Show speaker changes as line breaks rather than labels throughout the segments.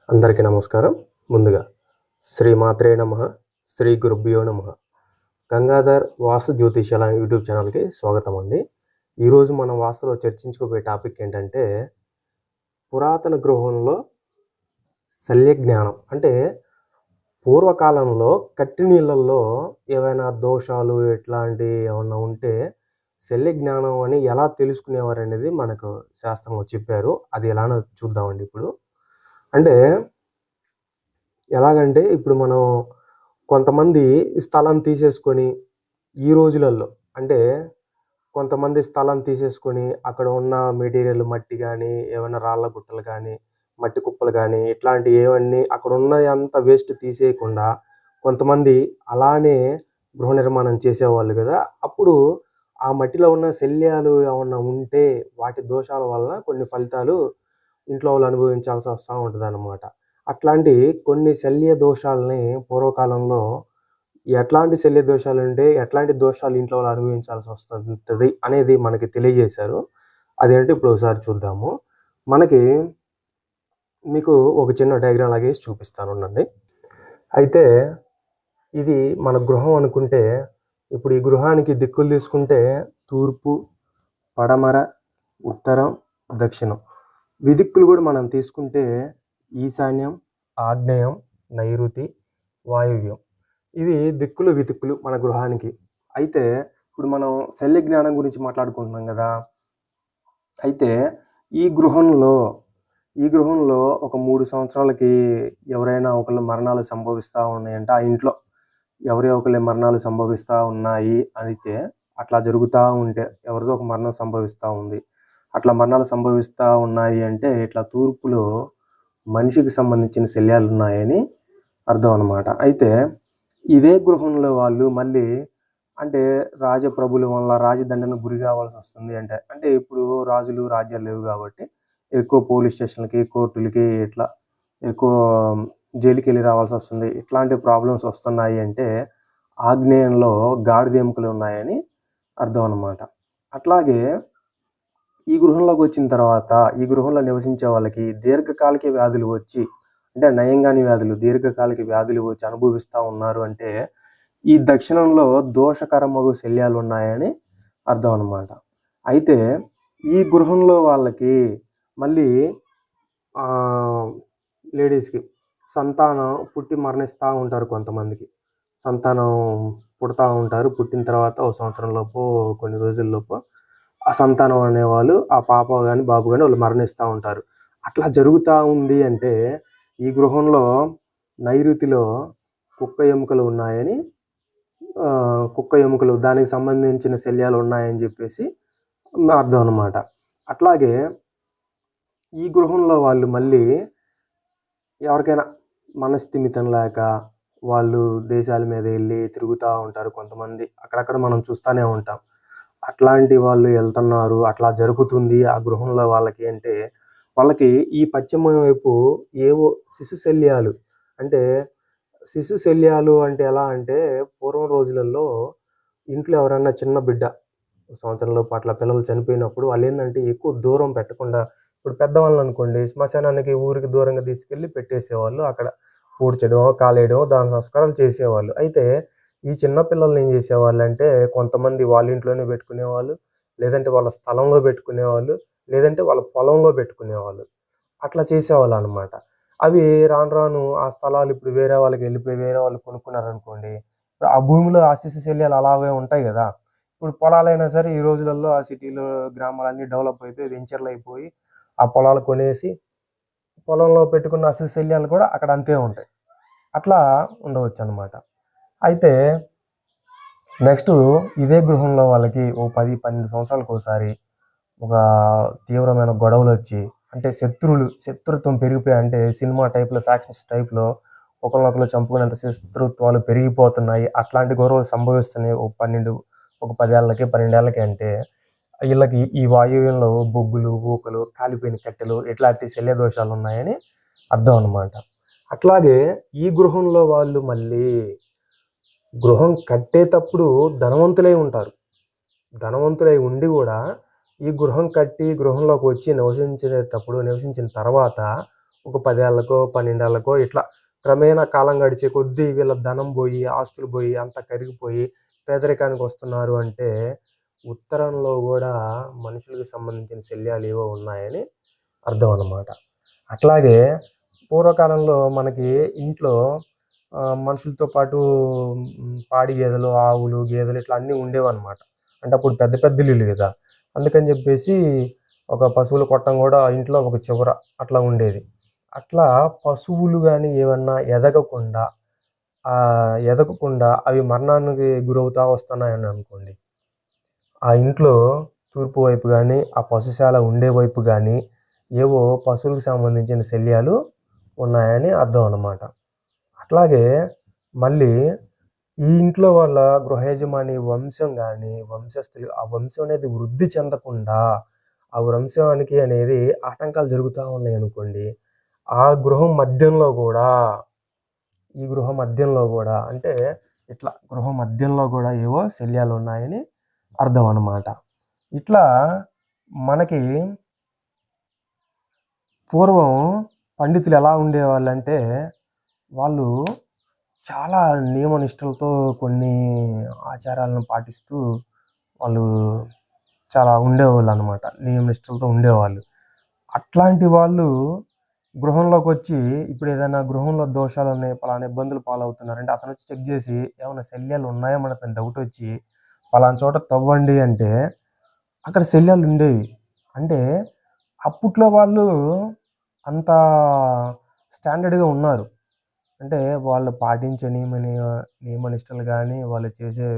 అందరికీ నమస్కారం. ముందుగా శ్రీమాత్రే నమః, శ్రీ గురుభ్యో నమః. గంగాధర్ వాస్తు జ్యోతిష్యాల యూట్యూబ్ ఛానల్కి స్వాగతం అండి. ఈరోజు మనం వాస్తులో చర్చించుకోబోయే టాపిక్ ఏంటంటే పురాతన గృహంలో శల్య జ్ఞానం. అంటే పూర్వకాలంలో కట్టి నీళ్ళల్లో ఏవైనా దోషాలు ఇట్లాంటివి ఏమన్నా ఉంటే శల్య జ్ఞానం అని ఎలా తెలుసుకునేవారు అనేది మనకు శాస్త్రంలో చెప్పారు. అది ఎలానో చూద్దామండి ఇప్పుడు. అంటే ఎలాగంటే ఇప్పుడు మనం కొంతమంది స్థలం తీసేసుకొని ఈ రోజులలో అంటే కొంతమంది స్థలం తీసేసుకొని అక్కడ ఉన్న మెటీరియల్ మట్టి కానీ ఏమైనా రాళ్ళ గుట్టలు కానీ మట్టి కుప్పలు కానీ ఇట్లాంటివి ఏవన్నీ అక్కడ ఉన్నదంతా వేస్ట్ తీసేయకుండా కొంతమంది అలానే గృహ నిర్మాణం చేసేవాళ్ళు కదా. అప్పుడు ఆ మట్టిలో ఉన్న శల్యాలు ఏమన్నా ఉంటే వాటి దోషాల వలన కొన్ని ఫలితాలు ఇంట్లో వాళ్ళు అనుభవించాల్సి వస్తూ ఉంటుంది అన్నమాట. అట్లాంటి కొన్ని శల్య దోషాలని పూర్వకాలంలో ఎట్లాంటి శల్య దోషాలుంటే ఎట్లాంటి దోషాలు ఇంట్లో వాళ్ళు అనుభవించాల్సి వస్తుంటుంది అనేది మనకి తెలియజేశారు. అదేంటి ఇప్పుడు ఒకసారి చూద్దాము. మీకు ఒక చిన్న డయాగ్రామ్ లాగే చూపిస్తాను ఉండండి. అయితే ఇది మన గృహం అనుకుంటే ఇప్పుడు ఈ గృహానికి దిక్కులు తీసుకుంటే తూర్పు, పడమర, ఉత్తరం, దక్షిణం. విదిక్కులు కూడా మనం తీసుకుంటే ఈశాన్యం, ఆగ్నేయం, నైరుతి, వాయువ్యం. ఇవి దిక్కులు విదిక్కులు మన గృహానికి. అయితే ఇప్పుడు మనం శల్య జ్ఞానం గురించి మాట్లాడుకుంటున్నాం కదా. అయితే ఈ గృహంలో ఒక 3 సంవత్సరాలకి ఎవరైనా ఒకళ్ళ మరణాలు సంభవిస్తూ ఉన్నాయంటే ఆ ఇంట్లో ఎవరి ఒకళ్ళ మరణాలు సంభవిస్తూ ఉన్నాయి అయితే అట్లా జరుగుతూ ఉంటే ఎవరిదో ఒక మరణం సంభవిస్తూ ఉంది. అట్లా మరణాలు సంభవిస్తూ ఉన్నాయి అంటే ఇట్లా తూర్పులో మనిషికి సంబంధించిన శల్యాలు ఉన్నాయని అర్థం అన్నమాట. అయితే ఇదే గృహంలో వాళ్ళు మళ్ళీ అంటే రాజప్రభుల వల్ల రాజదండనకు గురి కావాల్సి వస్తుంది. అంటే ఇప్పుడు రాజులు రాజ్యాలు లేవు కాబట్టి ఎక్కువ పోలీస్ స్టేషన్లకి, కోర్టులకి ఇట్లా ఎక్కువ జైలుకి వెళ్ళి రావాల్సి వస్తుంది. ఇట్లాంటి ప్రాబ్లమ్స్ వస్తున్నాయి అంటే ఆగ్నేయంలో గాడిద ఎముకలు ఉన్నాయని అర్థం అన్నమాట. అట్లాగే ఈ గృహంలోకి వచ్చిన తర్వాత ఈ గృహంలో నివసించే వాళ్ళకి దీర్ఘకాలిక వ్యాధులు వచ్చి అంటే నయంగాని వ్యాధులు దీర్ఘకాలిక వ్యాధులు వచ్చి అనుభవిస్తూ ఉన్నారు అంటే ఈ దక్షిణంలో దోషకరమగు శల్యాలు ఉన్నాయని అర్థం అన్నమాట. అయితే ఈ గృహంలో వాళ్ళకి మళ్ళీ లేడీస్కి సంతానం పుట్టి మరణిస్తూ ఉంటారు. కొంతమందికి సంతానం పుడతా ఉంటారు. పుట్టిన తర్వాత ఒక సంవత్సరం లోపు కొన్ని రోజుల్లోపు ఆ సంతానం అనేవాళ్ళు ఆ పాప కానీ బాబు కానీ వాళ్ళు మరణిస్తూ ఉంటారు. అట్లా జరుగుతూ ఉంది అంటే ఈ గృహంలో నైరుతిలో కుక్క ఎముకలు ఉన్నాయని దానికి సంబంధించిన శల్యాలు ఉన్నాయని చెప్పేసి అర్థం అన్నమాట. అట్లాగే ఈ గృహంలో వాళ్ళు మళ్ళీ ఎవరికైనా మనస్థిమితం లేక వాళ్ళు దేశాల మీద వెళ్ళి తిరుగుతూ ఉంటారు. కొంతమంది అక్కడక్కడ మనం చూస్తూనే ఉంటాం. అట్లాంటి వాళ్ళు వెళ్తున్నారు, అట్లా జరుగుతుంది ఆ గృహంలో వాళ్ళకి అంటే వాళ్ళకి ఈ పశ్చిమ వైపు ఏవో శిశు శల్యాలు అంటే ఎలా అంటే పూర్వం రోజులలో ఇంట్లో ఎవరైనా చిన్న బిడ్డ సంవత్సరంలోపు అట్లా పిల్లలు చనిపోయినప్పుడు వాళ్ళు ఏంటంటే ఎక్కువ దూరం పెట్టకుండా ఇప్పుడు పెద్దవాళ్ళని అనుకోండి శ్మశానానికి ఊరికి దూరంగా తీసుకెళ్ళి పెట్టేసేవాళ్ళు. అక్కడ పూడ్చడం, కాలేయడం, దాని సంస్కారాలు చేసేవాళ్ళు. అయితే ఈ చిన్న పిల్లల్ని ఏం చేసేవాళ్ళు అంటే కొంతమంది వాళ్ళ ఇంట్లోనే పెట్టుకునేవాళ్ళు, లేదంటే వాళ్ళ స్థలంలో పెట్టుకునేవాళ్ళు, లేదంటే వాళ్ళ పొలంలో పెట్టుకునేవాళ్ళు. అట్లా చేసేవాళ్ళు అనమాట. అవి రాను రాను ఆ స్థలాలు ఇప్పుడు వేరే వాళ్ళకి వెళ్ళిపోయి వేరే వాళ్ళు కొనుక్కున్నారనుకోండి, ఆ భూమిలో ఆ శిశు శల్యాలు అలాగే ఉంటాయి కదా. ఇప్పుడు పొలాలైనా సరే ఈ రోజులలో ఆ సిటీలో గ్రామాలన్నీ డెవలప్ అయిపోయి వెంచర్లు అయిపోయి ఆ పొలాలు కొనేసి పొలంలో పెట్టుకున్న శిశు శల్యాలు కూడా అక్కడ అంతే ఉంటాయి. అట్లా ఉండవచ్చు అనమాట. అయితే నెక్స్ట్ ఇదే గృహంలో వాళ్ళకి ఓ 10-12 సంవత్సరాలకు ఒకసారి ఒక తీవ్రమైన గొడవలు వచ్చి అంటే శత్రుత్వం పెరిగిపోయి అంటే సినిమా టైప్లో ఫ్యాక్షన్స్ టైప్లో ఒకరినొకరు చంపుకునేంత శత్రుత్వాలు పెరిగిపోతున్నాయి. అట్లాంటి గొడవలు సంభవిస్తున్నాయి ఒక 10 ఏళ్ళకి 12 ఏళ్ళకి అంటే వీళ్ళకి ఈ వాయువ్యంలో బొగ్గులు, ఊకలు, కాలిపోయిన కట్టెలు ఇట్లాంటి శల్య దోషాలు ఉన్నాయని అర్థం అన్నమాట. అట్లాగే ఈ గృహంలో వాళ్ళు మళ్ళీ గృహం కట్టేటప్పుడు ధనవంతులై ఉంటారు. ధనవంతులై ఉండి కూడా ఈ గృహం కట్టి గృహంలోకి వచ్చి నివసించిన తర్వాత ఒక 10 ఏళ్లకో 12 ఏళ్లకో ఇట్లా క్రమేణా కాలం గడిచే కొద్దీ వీళ్ళ ధనం పోయి, ఆస్తులు పోయి, అంతా కరిగిపోయి పేదరికానికి వస్తున్నారు అంటే ఉత్తరంలో గూడా మనుషులకు సంబంధించిన శల్యాలు ఏవో ఉన్నాయని అర్థం అన్నమాట. అట్లాగే పూర్వకాలంలో మనకి ఇంట్లో మనుషులతో పాటు పాడి గేదెలు, ఆవులు, గేదెలు ఇట్లా అన్నీ ఉండేవన్నమాట. అంటే అప్పుడు పెద్ద పెద్ద ఇల్లులు కదా! అందుకని చెప్పేసి ఒక పశువుల కొట్టం కూడా ఇంట్లో ఒక చివర అట్లా ఉండేది. అట్లా పశువులు గాని ఏమన్నా ఎదగకుండా అవి మరణానికి గురవుతా వస్తున్నాయని అనుకోండి. ఆ ఇంట్లో తూర్పు వైపు గాని, ఆ పశుశాల ఉండే వైపు గాని ఏవో పశువులకు సంబంధించిన శల్యాలు ఉన్నాయని అర్థం అన్నమాట. అట్లాగే మళ్ళీ ఈ ఇంట్లో వాళ్ళ గృహయజమాని వంశం గాని, వంశస్థులు ఆ వంశం అనేది వృద్ధి చెందకుండా, ఆ వంశానికి అనేది ఆటంకాలు జరుగుతా ఉన్నాయనుకోండి. ఆ గృహం మధ్యంలో గూడా, ఈ గృహ మధ్యంలో గూడా అంటే ఇట్లా గృహ మధ్యంలో గూడా ఏవో శల్యాలున్నాయని అర్థం అన్నమాట. ఇట్లా మనకి పూర్వం పండితులు ఎలా ఉండేవాళ్ళంటే, వాళ్ళు చాలా నియమనిష్టలతో కొన్ని ఆచారాలను పాటిస్తూ వాళ్ళు చాలా ఉండేవాళ్ళనమాట. నియమనిష్టలతో ఉండేవాళ్ళు. అట్లాంటి వాళ్ళు గృహంలోకొచ్చి ఇప్పుడు ఏదైనా గృహంలో దోషాలున్నాయి, పలానా ఇబ్బందులు పాలవుతున్నారంటే అతనొచ్చి చెక్ జేసి ఏమన్నా శల్యాలు ఉన్నాయా అని అతనికి డౌటొచ్చి పలానా చోట తవ్వండి అంటే అక్కడ శల్యాలుండేవి. అంటే అప్పట్లో వాళ్ళు అంత స్టాండర్డ్‌గా ఉన్నారు. అంటే వాళ్ళు పాటించే నియమనిష్టలు గానీ, వాళ్ళు చేసే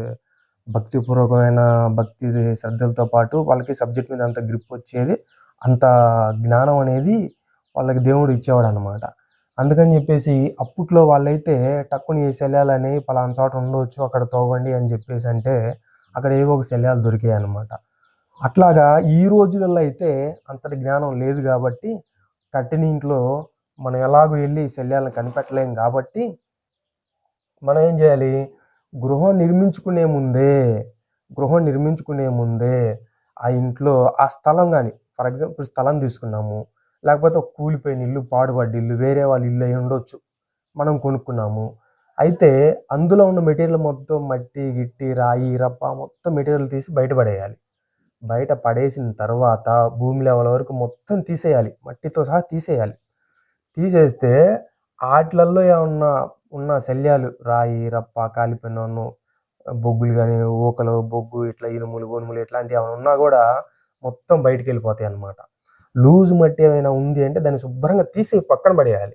భక్తిపూర్వకమైన భక్తి శ్రద్ధలతో పాటు వాళ్ళకి సబ్జెక్ట్ మీద అంత గ్రిప్పొచ్చేది. అంత జ్ఞానం అనేది వాళ్ళకి దేవుడు ఇచ్చేవాడనమాట. అందుకని జెప్పేసి అప్పట్లో వాళ్ళైతే టక్కున ఈ శల్యాలని పలానా చోట ఉండొచ్చు అక్కడ తవ్వండి అని జెప్పేసంటే అక్కడ ఏవో ఒక శల్యాలు దొరికాయనమాట. అట్లాగా ఈ రోజులలో అయితే అంతటి జ్ఞానం లేదు గాబట్టి కట్టిన ఇంట్లో మనం ఎలాగో ఎళ్లి శల్యాలను కనిపెట్టలేం గాబట్టి మనం ఏం జేయాలి? గృహం నిర్మించుకునే ముందే ఆ ఇంట్లో ఆ స్థలం గాని ఫర్ ఎగ్జాంపుల్ స్థలం తీసుకున్నాము. లేకపోతే ఒక కూలిపోయిన ఇల్లు, పాడుపడ్డ ఇల్లు, వేరే వాళ్ళ ఇల్లు అయ్యుండొచ్చు. మనం కొనుక్కున్నాము. అయితే అందులో ఉన్న మెటీరియల్ మొత్తం మట్టి, గిట్టి, రాయి, రప్ప మొత్తం మెటీరియల్ తీసి బయట పడేయాలి. బయట పడేసిన తర్వాత భూమి లెవెల్ వరకు మొత్తం తీసేయాలి. మట్టితో సహా తీసేయాలి. తీసేస్తే ఆటిలల్లో ఏమన్నా ఉన్న శల్యాలు రాయి, రప్ప, కాలిపోయిన బొగ్గులు గాని, ఊకలు, బొగ్గు ఇట్లా ఇనుములు, గొనుములు ఇట్లాంటివి ఏమైనా ఉన్నా గూడా మొత్తం బయటికెళ్ళిపోతాయన్నమాట. లూజ్ మట్టి ఏమైనా ఉంది అంటే దాన్ని శుభ్రంగా తీసి పక్కన పడేయాలి.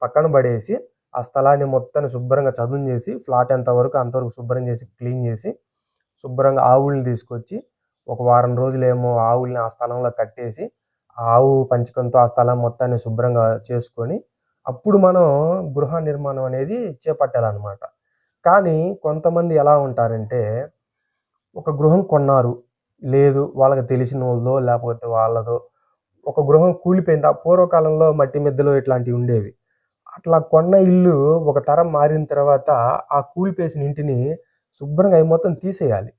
పక్కన పడేసి ఆ స్థలాన్ని మొత్తాన్ని శుభ్రంగా చదును చేసి ఫ్లాట్ ఎంతవరకు అంతవరకు శుభ్రం చేసి, క్లీన్ చేసి, శుభ్రంగా ఆవుల్ని తీసుకొచ్చి ఒక వారం రోజులేమో ఆవుల్ని ఆ స్థలంలో కట్టేసి, ఆవు పంచకంతో ఆ స్థలం మొత్తాన్ని శుభ్రంగా చేసుకొని, అప్పుడు మనం గృహ నిర్మాణం అనేది చేపట్టాలనమాట. కానీ కొంతమంది ఎలా ఉంటారంటే, ఒక గృహం కొన్నారు. లేదు వాళ్ళకి తెలిసినోళ్ళదో లేపోతే వాళ్ళదో ఒక గృహం కూలిపోయింది. ఆ పూర్వకాలంలో మట్టి మిద్దెలు ఇట్లాంటివి ఉండేవి. అట్లా కొన్న ఇల్లు ఒక తరం మారిన తర్వాత ఆ కూలిపేసిన ఇంటిని శుభ్రంగా అయి మొత్తం తీసేయాలి.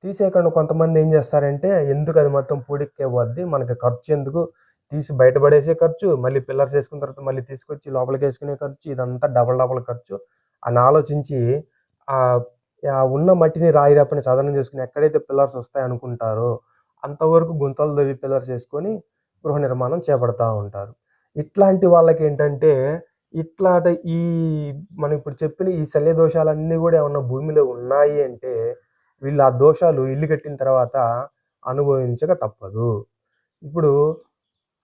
తీసేయకుండా కొంతమంది ఏం చేస్తారంటే, ఎందుకది మొత్తం పూడిక్కే పోద్ది, మనకి ఖర్చెందుకు, తీసి బయట పడేసే ఖర్చు, మళ్ళీ పిల్లర్స్ ఏసుకున్న తర్వాత మళ్ళీ తీసుకొచ్చి లోపలికేసుకునే ఖర్చు, ఇదంతా డబల్ ఖర్చు అని ఆలోచించి ఆహ్, ఉన్న మట్టిని, రాయి రప్పని చదనం చేసుకొని ఎక్కడైతే పిల్లర్స్ వస్తాయనుకుంటారో, అంతవరకు గుంతలు తవ్వి పిల్లర్స్ ఏసుకొని గృహ నిర్మాణం చేపడతా ఉంటారు. ఇట్లాంటి వాళ్ళకేంటంటే, ఇట్లాట ఈ మనం ఇప్పుడు చెప్పిన ఈ శల్య దోషాలన్నీ గూడా ఏమన్నా భూమిలో ఉన్నాయి అంటే వీళ్ళు ఆ దోషాలు ఇల్లు కట్టిన తర్వాత అనుభవించక తప్పదు. ఇప్పుడు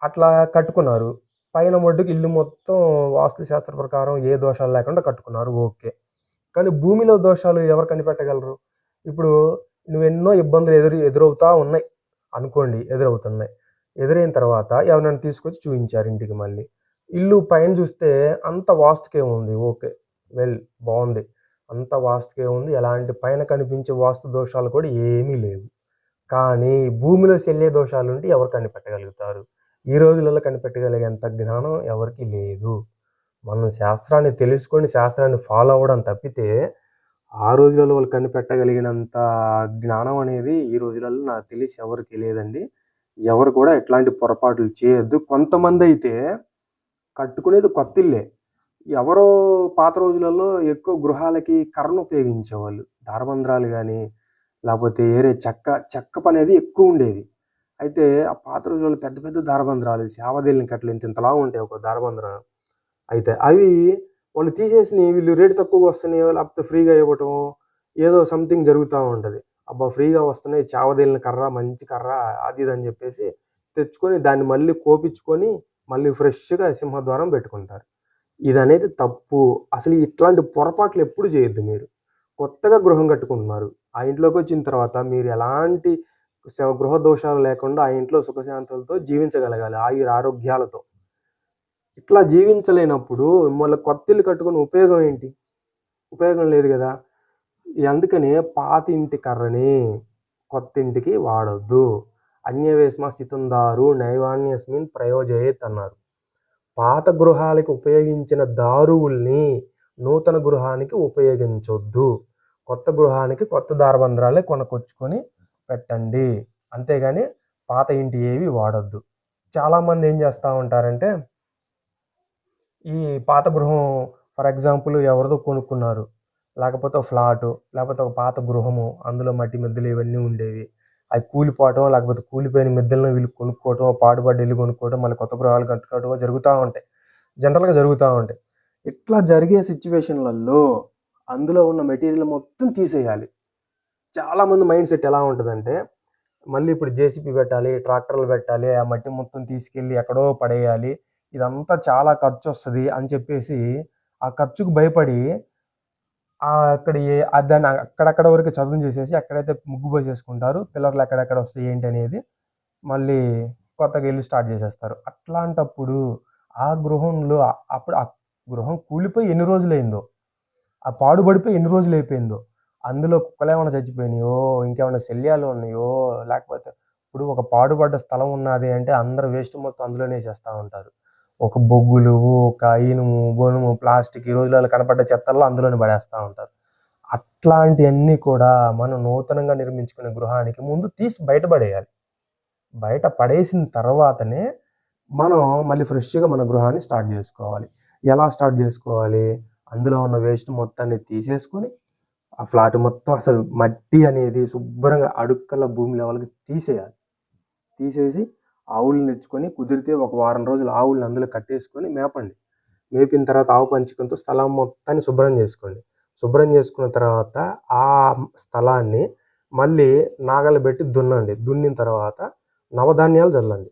అట్లా కట్టుకున్నారు. పైన మట్టుకు ఇల్లు మొత్తం వాస్తు శాస్త్ర ప్రకారం ఏ దోషాలు లేకుండా కట్టుకున్నారు ఓకే. కానీ భూమిలో దోషాలు ఎవరు కనిపెట్టగలరు? ఇప్పుడు నువ్వెన్నో ఇబ్బందులు ఎదురవుతా ఉన్నాయి అనుకోండి. ఎదురవుతున్నాయి. ఎదురైన తర్వాత ఎవరినైనా తీసుకొచ్చి చూయించారు ఇంటికి మళ్ళీ. ఇల్లు పైన చూస్తే అంత వాస్తుకేముంది ఓకే. బావుంది. అంతా వాస్తుకే ఉంది. ఎలాంటి పైన కనిపించే వాస్తు దోషాలు కూడా ఏమీ లేవు. కానీ భూమిలో శల్య దోషాలుంటే ఎవరు కనిపెట్టగలుగుతారు? ఈ రోజులలో కనిపెట్టగలిగేంత జ్ఞానం ఎవరికీ లేదు. మనం శాస్త్రాన్ని తెలుసుకొని శాస్త్రాన్ని ఫాలో అవ్వడం తప్పితే, ఆ రోజులలో వాళ్ళు కనిపెట్టగలిగినంత జ్ఞానం అనేది ఈ రోజులలో నాకు తెలిసి ఎవరికీ లేదండి. ఎవరు కూడా ఇట్లాంటి పొరపాట్లు చేయొద్దు. కొంతమందైతే కట్టుకునేది కొత్త ఇల్లే. ఎవరో పాత రోజులలో ఎక్కువ గృహాలకి కర్రను ఉపయోగించేవాళ్ళు. దారబంధరాలు గానీ, లేపోతే ఏరే చెక్క పనేది ఎక్కువుండేది. అయితే ఆ పాత రోజుల్లో పెద్ద పెద్ద దారబంధరాలు, సేవదీలిన కట్టలు ఇంతింతలా ఉంటాయి ఒక దారబంధరం. అయితే అవి వాళ్ళు తీసేసినయి వీళ్ళు రేటు తక్కువగా వస్తున్నాయో, లేకపోతే ఫ్రీగా ఇవ్వటమో, ఏదో సంథింగ్ జరుగుతా ఉంటది. అబ్బా! ఫ్రీగా వస్తున్నాయి చావదీలిన కర్ర, మంచి కర్ర అది ఇది అని చెప్పేసి తెచ్చుకొని దాన్ని మళ్ళీ కోపిచ్చుకొని, మళ్ళీ ఫ్రెష్‌గా సింహద్వారం పెట్టుకుంటారు. ఇదనేది తప్పు. అసలు ఇట్లాంటి పొరపాట్లు ఎప్పుడు చేయొద్దు మీరు. కొత్తగా గృహం కట్టుకుంటున్నారు. ఆ ఇంట్లోకొచ్చిన తర్వాత మీరు ఎలాంటి గృహ దోషాలు లేకుండా ఆ ఇంట్లో సుఖశాంతులతో జీవించగలగాలి ఆయురారోగ్యాలతో. ఇట్లా జీవించలేనప్పుడు మళ్ళీ కొత్త ఇల్లు కట్టుకొని ఉపయోగం ఏంటి? ఉపయోగం లేదు గదా! అందుకనే పాత ఇంటి కర్రని కొత్తింటికి వాడొద్దు. అన్యవేస్మ స్థితందారు నైవాన్యస్మిన్ ప్రయోజయేత్ అన్నారు. పాత గృహాలకు ఉపయోగించిన దారువుల్ని నూతన గృహానికి ఉపయోగించొద్దు. కొత్త గృహానికి కొత్త దారబంధరాలే కొనుక్కొచ్చుకొని పెట్టండి. అంతేగాని పాత ఇంటి ఏవి వాడొద్దు. చాలామంది ఏం చేస్తూ ఉంటారంటే ఈ పాత గృహం ఫర్ ఎగ్జాంపుల్ ఎవరిదో కొనుక్కున్నారు. లేకపోతే ఒక ఫ్లాటు, లేకపోతే ఒక పాత గృహము, అందులో మట్టి మిద్దెలు ఇవన్నీ ఉండేవి. అవి కూలిపోవటం, లేకపోతే కూలిపోయిన మిద్దెలను వీళ్ళు కొనుక్కోవటం, పాడుబడ్డ ఇల్లు కొనుక్కోవటం, మళ్ళీ కొత్త గృహాలు కట్టుకోవటం జరుగుతూ ఉంటాయి. జనరల్‌గా జరుగుతూ ఉంటాయి. ఇట్లా జరిగే సిచ్యువేషన్‌లలో అందులో ఉన్న మెటీరియల్ మొత్తం తీసేయాలి. చాలామంది మైండ్ సెట్ ఎలా ఉంటదంటే, మళ్ళీ ఇప్పుడు జేసీబీ పెట్టాలి, ట్రాక్టర్లు పెట్టాలి, ఆ మట్టి మొత్తం తీసుకెళ్ళి ఎక్కడో పడేయాలి. ఇదంతా చాలా ఖర్చొస్తది అని చెప్పేసి, ఆ ఖర్చుకు భయపడి అక్కడ దాన్ని అక్కడక్కడ వరకు చదును చేసేసి, ఎక్కడైతే ముగ్గు పోసేసుకుంటారు, పిల్లర్లు ఎక్కడెక్కడ వస్తాయి ఏంటి అనేది మళ్ళీ కొత్తగా ఇల్లు స్టార్ట్ చేసేస్తారు. అట్లాంటప్పుడు ఆ గృహంలో అప్పుడు ఆ గృహం కూలిపోయి ఎన్ని రోజులైందో, ఆ పాడుబడిపోయి ఎన్ని రోజులైపోయిందో, అందులో కుక్కలేమన్నా చచ్చిపోయినాయో, ఇంకేమన్నా శల్యాలు ఉన్నాయో, లేకపోతే ఇప్పుడు ఒక పాడుబడ్డ స్థలం ఉన్నది అంటే అందరూ వేస్ట్ మొత్తం అందులోనే చేస్తూ ఉంటారు. ఒక బొగ్గులు, ఒక ఇనుము, బొనుము, ప్లాస్టిక్ ఈ రోజులలో కనపడ్డ చెత్తల్లో అందులోనే పడేస్తూ ఉంటారు. అట్లాంటివన్నీ కూడా మనం నూతనంగా నిర్మించుకునే గృహానికి ముందు తీసి బయటపడేయాలి. బయట పడేసిన తర్వాతనే మనం మళ్ళీ ఫ్రెష్‌గా మన గృహాన్ని స్టార్ట్ చేసుకోవాలి. ఎలా స్టార్ట్ చేసుకోవాలి? అందులో ఉన్న వేస్ట్ మొత్తాన్ని తీసేసుకొని, ఆ ఫ్లాట్ మొత్తం అసలు మట్టి అనేది శుభ్రంగా అడుక్కల భూమి లెవెల్‌కి తీసేయాలి. తీసేసి ఆవుల్ని తెచ్చుకొని కుదిరితే ఒక వారం రోజులు ఆవుల్ని అందులో కట్టేసుకొని మేపండి. మేపిన తర్వాత ఆవు పంచకంతో స్థలం మొత్తాన్ని శుభ్రం చేసుకోండి. శుభ్రం చేసుకున్న తర్వాత ఆ స్థలాన్ని మళ్ళీ నాగలి పెట్టి దున్నండి. దున్నిన తర్వాత నవధాన్యాలు చల్లండి.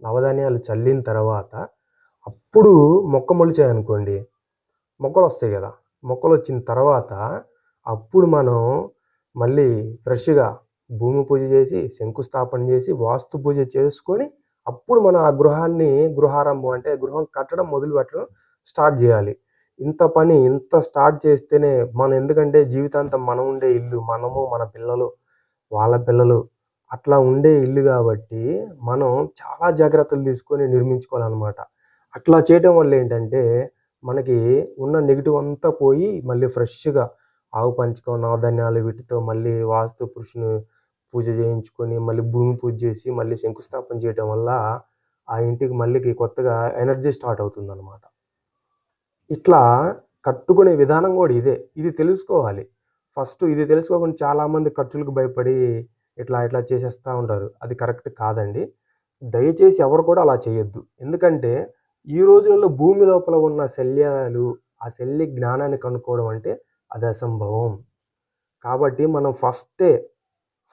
నవధాన్యాలు చల్లిన తర్వాత అప్పుడు మొక్క మొలిచాయనుకోండి, మొక్కలు వస్తాయి కదా, మొక్కలు వచ్చిన తర్వాత అప్పుడు మనం మళ్ళీ ఫ్రెష్‌గా భూమి పూజ చేసి, శంకుస్థాపన చేసి, వాస్తు పూజ చేసుకొని అప్పుడు మన ఆ గృహాన్ని గృహారంభం అంటే గృహం కట్టడం మొదలుపెట్టడం స్టార్ట్ చేయాలి. ఇంత స్టార్ట్ చేస్తేనే మనం, ఎందుకంటే జీవితాంతం మనం ఉండే ఇల్లు, మనము, మన పిల్లలు, వాళ్ళ పిల్లలు అట్లా ఉండే ఇల్లు కాబట్టి మనం చాలా జాగ్రత్తలు తీసుకొని నిర్మించుకోవాలన్నమాట. అట్లా చేయడం వల్ల ఏంటంటే మనకి ఉన్న నెగెటివ్ అంతా పోయి మళ్ళీ ఫ్రెష్‌గా ఆవు పంచకం, నవధాన్యాలు వీటితో మళ్ళీ వాస్తు పురుషుని పూజ చేయించుకొని, మళ్ళీ భూమి పూజ చేసి, మళ్ళీ శంకుస్థాపన చేయడం వల్ల ఆ ఇంటికి మళ్ళీ కొత్తగా ఎనర్జీ స్టార్ట్ అవుతుందన్నమాట. ఇట్లా కట్టుకునే విధానం కూడా ఇదే. ఇది తెలుసుకోవాలి. ఫస్ట్ ఇది తెలుసుకోకుండా చాలామంది ఖర్చులకు భయపడి ఇట్లా చేసేస్తూ ఉంటారు. అది కరెక్ట్ కాదండి. దయచేసి ఎవరు కూడా అలా చేయొద్దు. ఎందుకంటే ఈ రోజులలో భూమి లోపల ఉన్న శల్యాలు, ఆ శల్య జ్ఞానాన్ని కనుక్కోవడం అంటే అది అసంభవం. కాబట్టి మనం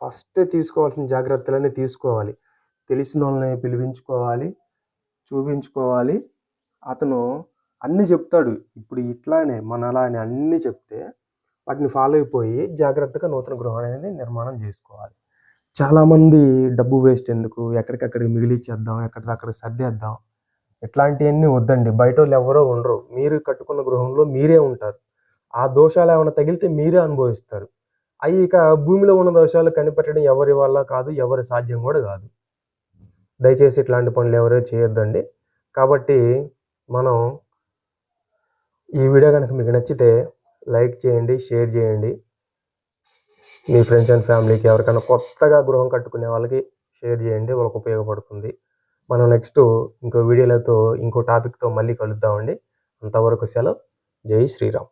ఫస్టే తీసుకోవాల్సిన జాగ్రత్తలన్నీ తీసుకోవాలి. తెలిసినోళ్ళని పిలిపించుకోవాలి, చూపించుకోవాలి. అతను అన్నీ చెప్తాడు. ఇప్పుడు ఇట్లానే మనలానే అన్నీ చెప్తే వాటిని ఫాలో అయిపోయి జాగ్రత్తగా నూతన గృహం అనేది నిర్మాణం చేసుకోవాలి. చాలామంది డబ్బు వేస్ట్ ఎందుకు, ఎక్కడికక్కడికి మిగిలిచ్చేద్దాం, ఎక్కడిదక్కడ సర్దేద్దాం, ఇట్లాంటివన్నీ వద్దండి. బయటోళ్ళు ఎవరో ఉండరు. మీరు కట్టుకున్న గృహంలో మీరే ఉంటారు. ఆ దోషాలు ఏమైనా తగిలితే మీరే అనుభవిస్తారు. అవి ఇక భూమిలో ఉన్న దోషాలు కనిపెట్టడం ఎవరి వల్ల కాదు, ఎవరి సాధ్యం కూడా కాదు. దయచేసి ఇట్లాంటి పనులు ఎవరూ చేయొద్దండి. కాబట్టి మనం ఈ వీడియో కనుక మీకు నచ్చితే లైక్ చేయండి, షేర్ చేయండి. మీ ఫ్రెండ్స్ అండ్ ఫ్యామిలీకి ఎవరికైనా కొత్తగా గృహం కట్టుకునే వాళ్ళకి షేర్ చేయండి. వాళ్ళకి ఉపయోగపడుతుంది. మనం నెక్స్ట్ ఇంకో వీడియోలతో ఇంకో టాపిక్తో మళ్ళీ కలుద్దామండి. అంతవరకు సెలవు. జై శ్రీరామ్.